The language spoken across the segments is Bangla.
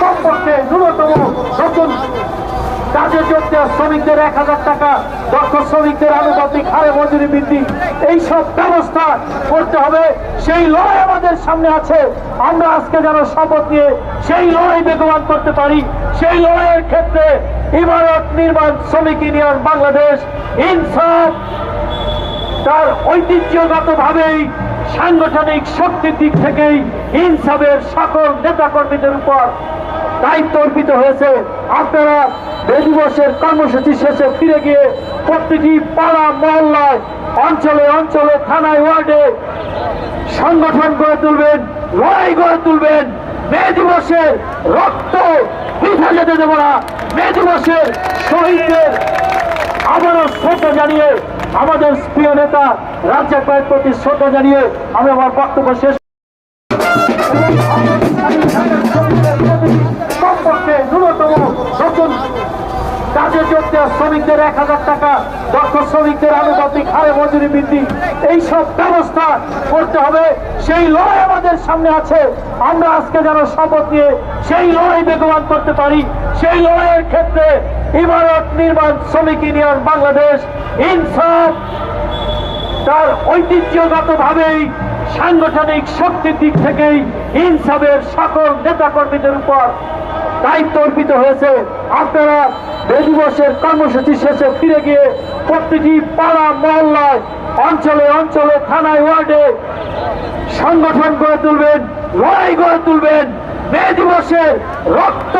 কমপক্ষে ন্যূনতম নতুন কাজে যোগ দেওয়া শ্রমিকদের 1000 টাকা, দক্ষ শ্রমিকদের আনুপাতিক হারে মজুরি বৃদ্ধি, এইসব ব্যবস্থা করতে হবে। সেই লড়াই আমাদের সামনে আছে। আমরা আজকে যেন শপথ নিয়ে সেই লড়াই বেগবান করতে পারি। সেই লড়াইয়ের ক্ষেত্রে ইমারত নির্মাণ শ্রমিক ইউনিয়ন বাংলাদেশ ইনসাফ তার ঐতিহ্যগতভাবেই সাংগঠনিক শক্তির দিক থেকেই ইনসাফের সকল নেতাকর্মীদের উপর দায়িত্ব অর্পিত হয়েছে। আপনারা মে দিবসের কর্মসূচি শেষে ফিরে গিয়ে প্রতিটি পাড়া মহল্লায়, অঞ্চলে অঞ্চলে, থানায়, ওয়ার্ডে সংগঠন গড়ে তুলবেন, লড়াই গড়ে তুলবেন। মে দিবসের রক্ত বৃথা যেতে দেব না। মে দিবসের শহীদদের আবারও শ্রদ্ধা জানিয়ে, আমাদের প্রিয় নেতা রাজ্জাক ভাইয়ের প্রতি শ্রদ্ধা জানিয়ে আমি আমার বক্তব্য শেষ। কমপক্ষে ন্যূনতম নতুন কাজে যোগ দেওয়া শ্রমিকদের 1000 টাকা, দক্ষ শ্রমিকদের আনুপাতিক হারে মজুরি বৃদ্ধি, এইসব ব্যবস্থা করতে হবে। সেই লড়াই আমাদের সামনে আছে। আমরা আজকে যেন শপথ নিয়ে সেই লড়াই বেগবান করতে পারি। সেই লড়াইয়ের ক্ষেত্রে ইমারত নির্মাণ শ্রমিক ইউনিয়ন বাংলাদেশ ইনসাফ তার ঐতিহ্যগতভাবেই সাংগঠনিক শক্তির দিক থেকেই ইনসাফের সকল নেতাকর্মীদের উপর দায়িত্ব অর্পিত হয়েছে। আপনারা মে দিবসের কর্মসূচি শেষে ফিরে গিয়ে প্রতিটি পাড়া মহল্লায়, অঞ্চলে অঞ্চলে, থানায়, ওয়ার্ডে সংগঠন গড়ে তুলবেন, লড়াই গড়ে তুলবেন। মে দিবসের রক্ত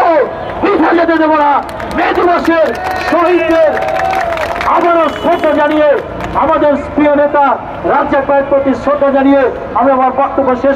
বৃথা যেতে দেব না। মে দিবসের শহীদদের আবারও শ্রদ্ধা জানিয়ে, আমাদের প্রিয় নেতা রাজ্জাক ভাইয়ের প্রতি শ্রদ্ধা জানিয়ে আমি আমার বক্তব্য শেষ।